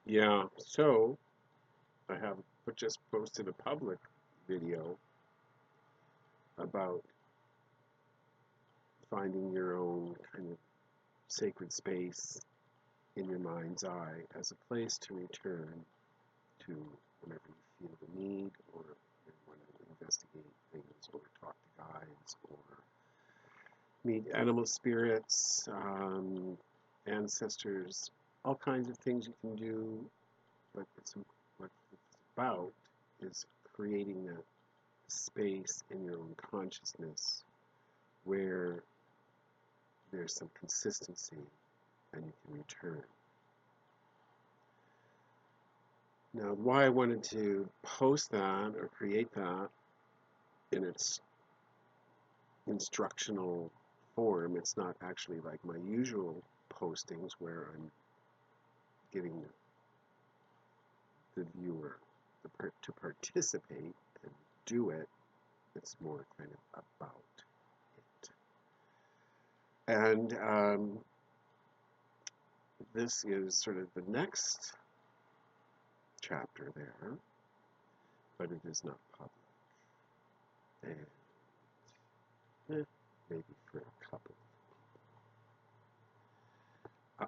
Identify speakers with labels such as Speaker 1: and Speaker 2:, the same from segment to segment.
Speaker 1: Yeah, so I have just posted a public video about finding your own kind of sacred space in your mind's eye as a place to return to whenever you feel the need, or you want to investigate things, or talk to guides, or meet animal spirits, ancestors, all kinds of things you can do. But what it's about is creating that space in your own consciousness where there's some consistency and you can return. Now, why I wanted to post that or create that in its instructional form, it's not actually like my usual postings where I'm giving the viewer to participate and do it. It's more kind of about it. And this is sort of the next chapter there, but it is not public. And maybe for a couple.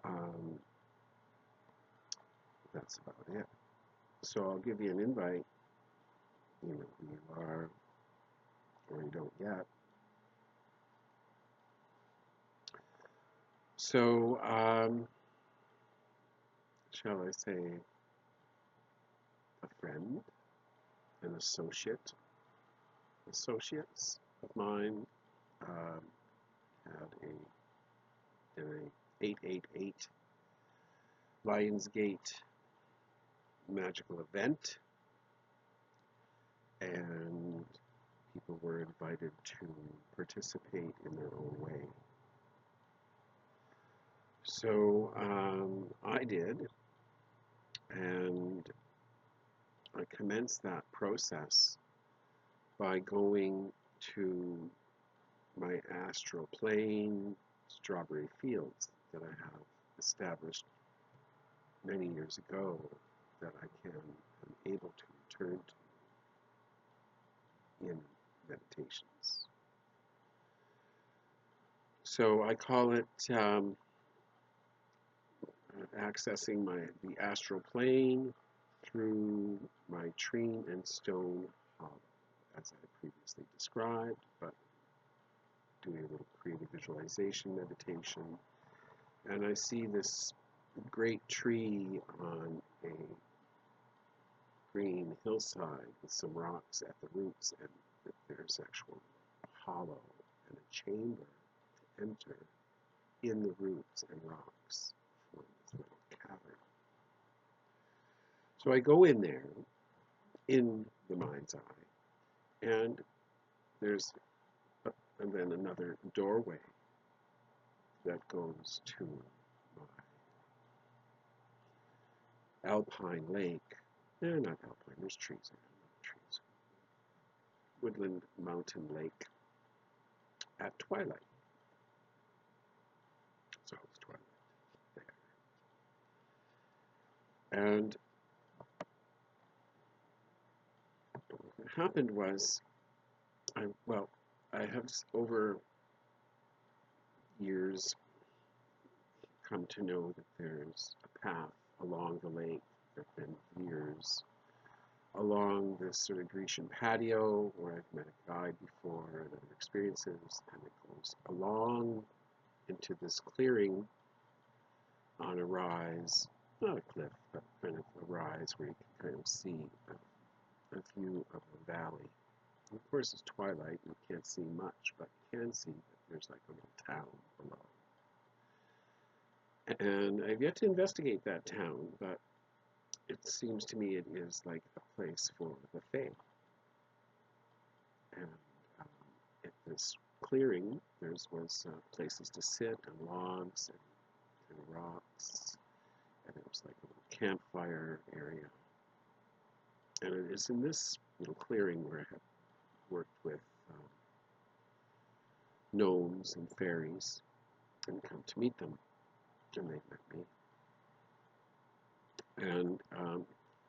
Speaker 1: Um, that's about it. So I'll give you an invite. You know who you are, or you don't yet. So, shall I say, a friend, an associates of mine had an 888 Lionsgate magical event, and people were invited to participate in their own way. So I did, and I commenced that process by going to my astral plane strawberry fields that I have established many years ago that am able to return to in meditations. So I call it accessing the astral plane through my tree and stone hub, as I previously described, but doing a little creative visualization meditation. And I see this great tree on a green hillside with some rocks at the roots, and there's actual hollow and a chamber to enter in the roots and rocks for this little cavern. So I go in there in the mind's eye, and there's and then another doorway that goes to my alpine lake. Not alpine, there's trees around, trees. Woodland mountain lake at twilight. So it's twilight there. And what happened was, I have over years come to know that there's a path along the lake that then veers along this sort of Grecian patio where I've met a guide before and other experiences, and it goes along into this clearing on a rise, not a cliff, but kind of a rise where you can kind of see a view of the valley. And of course, it's twilight and you can't see much, but you can see that there's like a little town below. And I've yet to investigate that town, but it seems to me it is like a place for the fae. And at this clearing, there was places to sit and logs and rocks, and there was like a little campfire area. And it is in this little clearing where I have worked with gnomes and fairies and come to meet them, and they've met me. And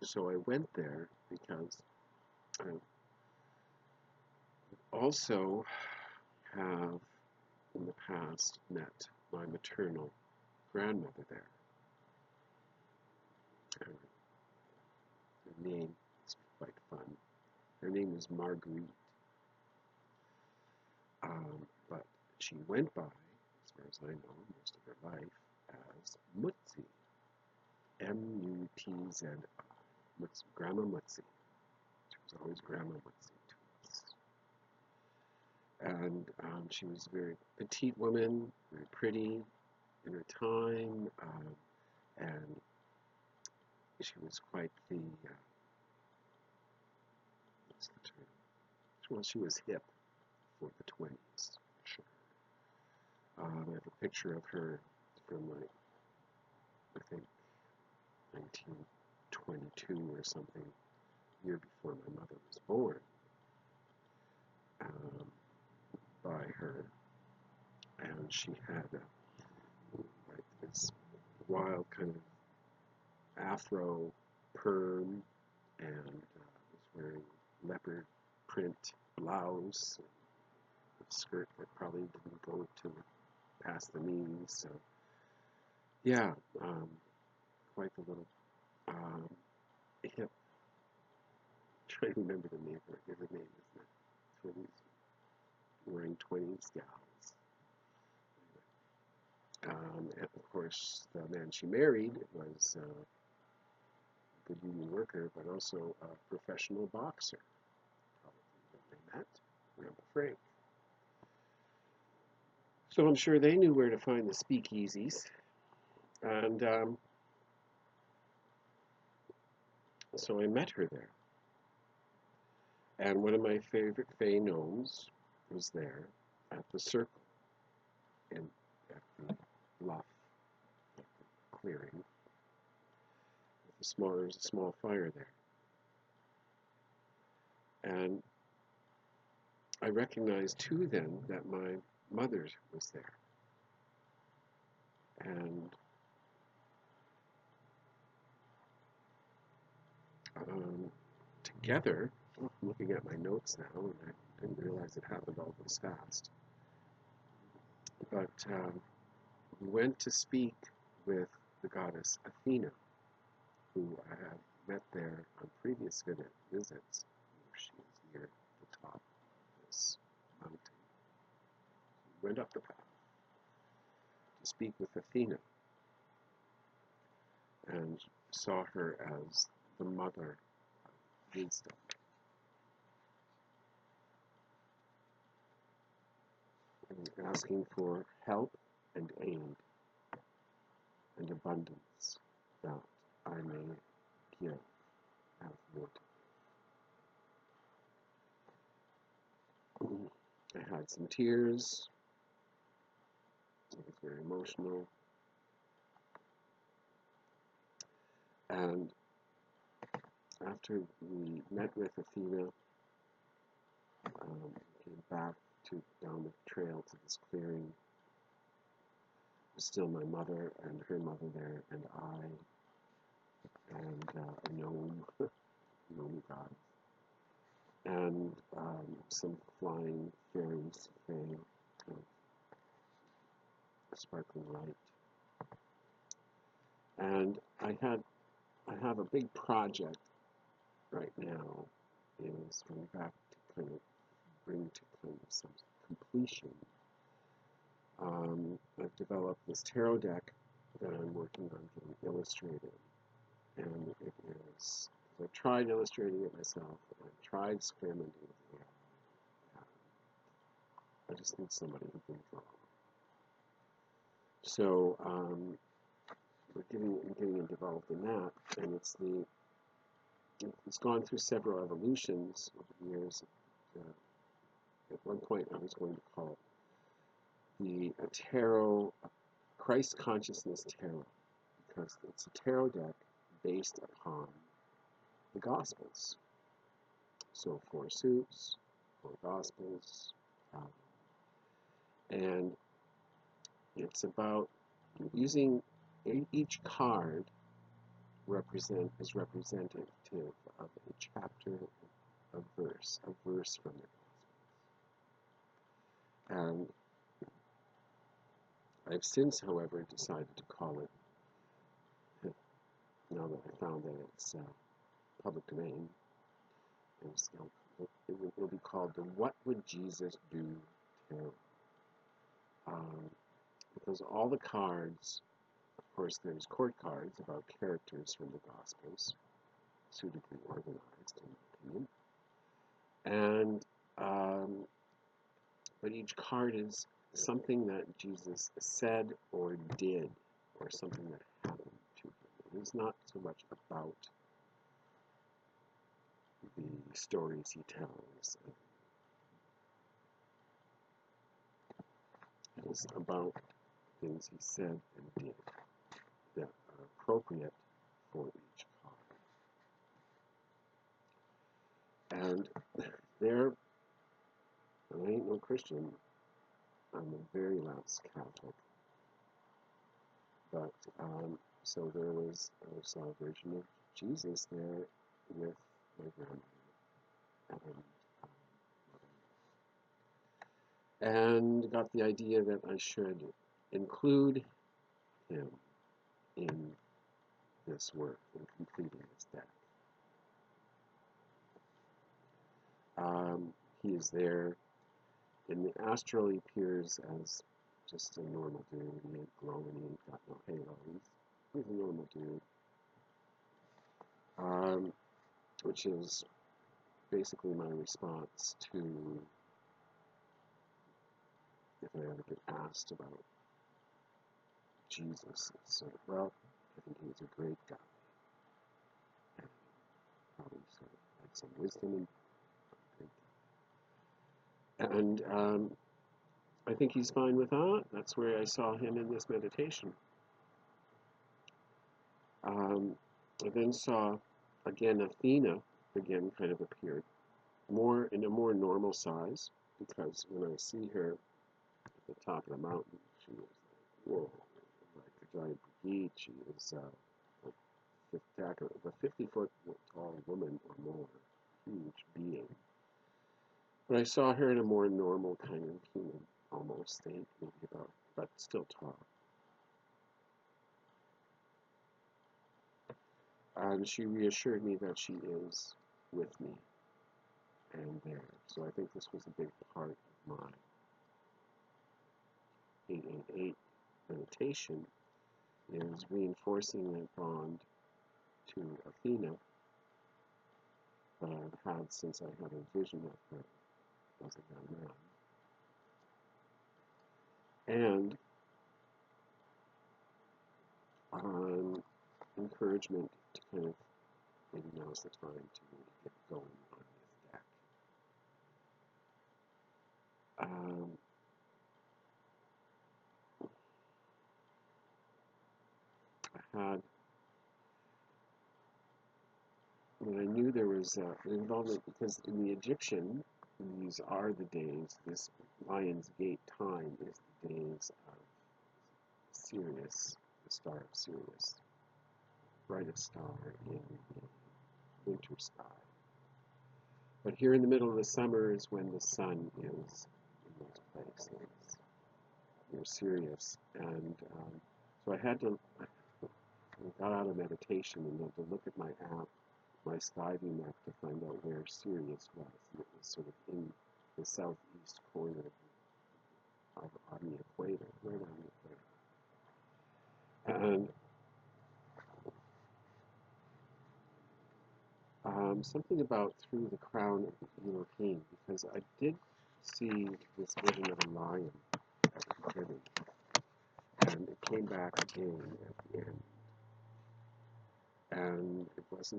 Speaker 1: so I went there because I also have in the past met my maternal grandmother there. And her name is quite fun. Her name is Marguerite, but she went by, as far as I know, most of her life as Mutzi, Mutzi, Grandma Mutzi. She was always Grandma Mutzi to us. And she was a very petite woman, very pretty in her time, and she was quite the, what's the term? Well, she was hip for the 20s, for sure. I have a picture of her from like, I think, 1922 or something, year before my mother was born, um, by her. And she had like this wild kind of afro perm and was wearing leopard print blouse, a skirt that probably didn't go to past the knees. So yeah, quite the little hip. Trying to remember the name of her. The name is the 20s, wearing 20s gals. And of course, the man she married was a good union worker, but also a professional boxer. Probably when they met, Grandpa Frank. So I'm sure they knew where to find the speakeasies. And so I met her there. And one of my favorite Fey gnomes was there at the circle at the bluff, at the clearing. There's a small fire there. And I recognized too then that my mother was there. And together, I'm looking at my notes now, and I didn't realize it happened all this fast. But we went to speak with the goddess Athena, who I had met there on previous visits. She was near the top of this mountain. We went up the path to speak with Athena and saw her as the mother of wisdom. And asking for help and aid and abundance that I may give, have more to give. I had some tears. I was very emotional. And after we met with Athena, came back down the trail to this clearing. It was still my mother and her mother there, and I, and a gnome, gnome god, and some flying fairies, sparkling light. And I have a big project right now, is going back to kind of bring to kind of some completion. I've developed this tarot deck that I'm working on getting illustrated, and it is, I've tried illustrating it myself, and I've tried experimenting with it. I just need somebody who can draw. So we're getting involved in that, and it's gone through several evolutions over the years. At one point, I was going to call it the tarot, Christ Consciousness Tarot, because it's a tarot deck based upon the Gospels. So 4 suits, 4 Gospels, and it's about using each card is representative of a chapter, a verse from the Gospels. And I've since, however, decided to call it, now that I found that it's public domain, it will be called the What Would Jesus Do Tarot. Because all the cards, of course, there's court cards about characters from the Gospels, suitably organized, in my opinion. And but each card is something that Jesus said or did, or something that happened to him. It is not so much about the stories he tells. It is about things he said and did that are appropriate for each card. And there, I ain't no Christian. I'm a very lapsed Catholic. But, so I saw a version of Jesus there with my grandmother. And got the idea that I should include him in this work, in completing this deck. He is there. In the astral, he appears as just a normal dude. He ain't glowing, he ain't got no halo. He's a normal dude. Which is basically my response to, if I ever get asked about Jesus, it's sort of, well, I think he was a great guy. And probably sort of had some wisdom and I think he's fine with that. That's where I saw him in this meditation. I then saw, again, Athena, again, kind of appeared, in a more normal size, because when I see her at the top of the mountain, she is like, whoa, like a giant Brigitte. She is a 50-foot tall woman or more, huge being. But I saw her in a more normal kind of human, almost state, maybe about, but still tall. And she reassured me that she is with me and there. So I think this was a big part of my 888 meditation, is reinforcing that bond to Athena that I've had since I had a vision of her as a young man. And encouragement to kind of, maybe now's the time to really get going on this deck. When I knew there was an involvement, because in the Egyptian, these are the days, this Lion's Gate time is the days of Sirius, the star of Sirius, brightest star in the winter sky. But here in the middle of the summer is when the sun is in those places, near Sirius. And so I got out of meditation and had to look at my app, my sky view map, to find out where Sirius was. And it was sort of in the southeast corner on the equator, right on the equator. And something about through the crown of the Elohim, because I did see this vision of a lion at the beginning, and it came back again at the end. And it was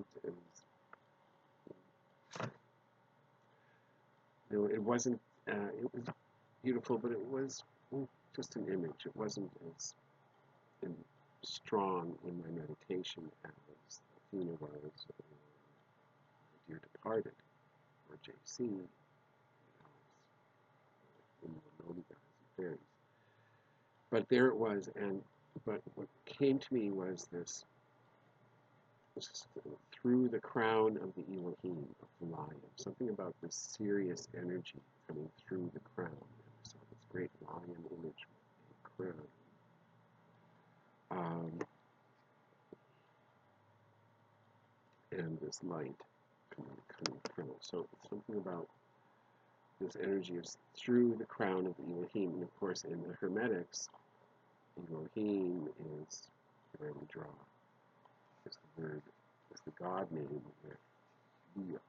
Speaker 1: beautiful, but it was just an image. It wasn't as strong in my meditation as Athena was, or Dear Departed, or JC, in the Noni Guys and Fairies. But there it was, but what came to me was this through the crown of the Elohim, of the lion. Something about this serious energy coming through the crown. So this great lion image with a crown. And this light coming through. So something about this energy is through the crown of the Elohim. And of course, in the Hermetics, Elohim is where we draw. Is the word, is the God name with Leo.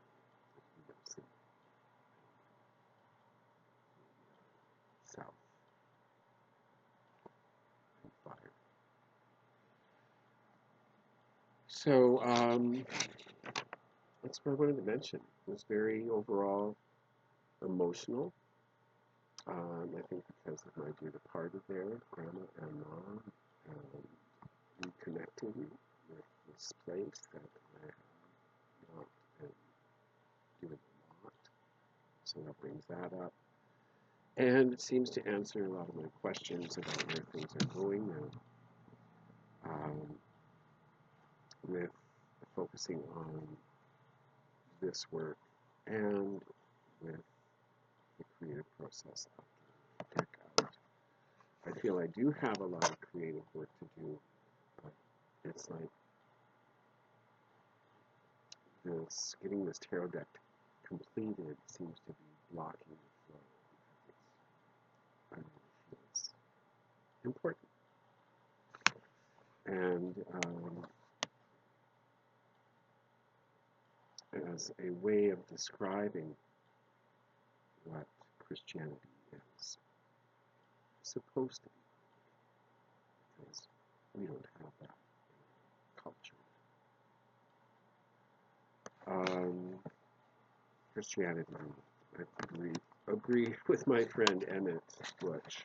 Speaker 1: South and fire. So that's what I wanted to mention. It was very overall emotional. I think because of my dear departed there, Grandma and Mom, reconnecting with this place that I have not been doing a lot. So that brings that up. And it seems to answer a lot of my questions about where things are going now. With focusing on this work and with the creative process of getting the deck out. I feel I do have a lot of creative work to do, but it's like this, getting this tarot deck completed seems to be blocking the flow because I really feel it's important. And as a way of describing what Christianity is supposed to be, because we don't have that culture. Christianity, I agree with my friend Emmett Butch,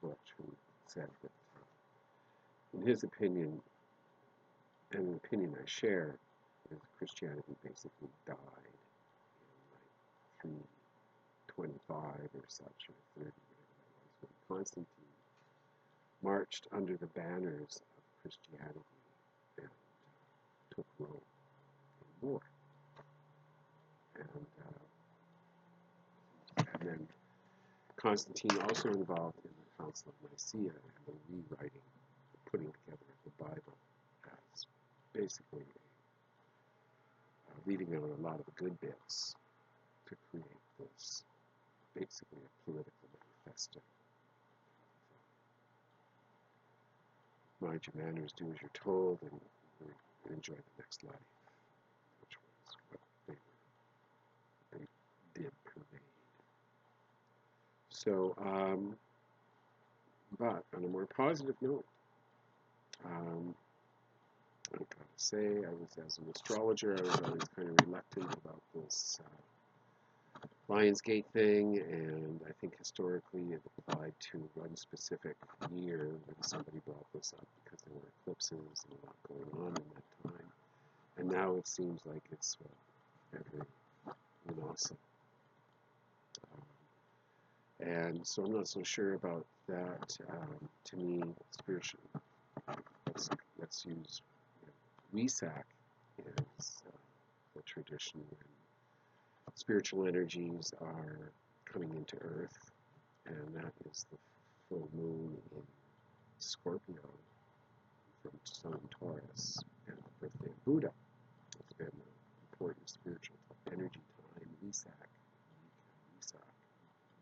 Speaker 1: who said that, in his opinion, and an opinion I share, is Christianity basically died in like 325 or such, or 30, whatever that was, when Constantine marched under the banners of Christianity and took Rome in war. And then Constantine also involved in the Council of Nicaea and the rewriting, the putting together of the Bible as basically leaving out a lot of the good bits to create this, basically a political manifesto. Mind your manners, do as you're told, and enjoy the next life, which was what they did pervade. So, but on a more positive note, I've got to say, as an astrologer, I was always kind of reluctant about this Lionsgate thing, and I think historically it applied to one specific year when somebody brought this up because there were eclipses and a lot going on in that time. And now it seems like it's every awesome. And so I'm not so sure about that. To me, spiritual, let's use Wesak is the tradition when spiritual energies are coming into Earth, and that is the full moon in Scorpio from Sun Taurus, and the birthday of Buddha. It's been an important spiritual energy time, Wesak,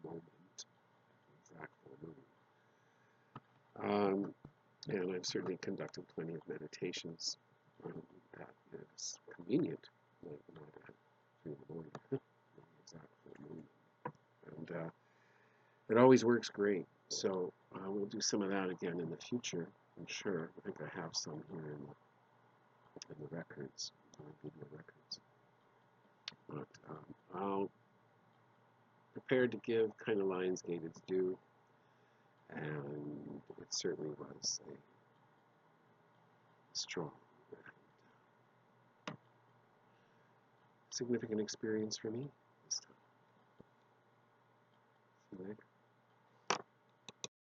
Speaker 1: moment, exact full moon. And I've certainly conducted plenty of meditations that is convenient, like not at 3 in the morning, the exact full moon. And it always works great. So we'll do some of that again in the future, I'm sure. I think I have some here in the records, in the video records. But I'll prepared to give kind of Lionsgate its due, and it certainly was a strong and significant experience for me this time. See you later.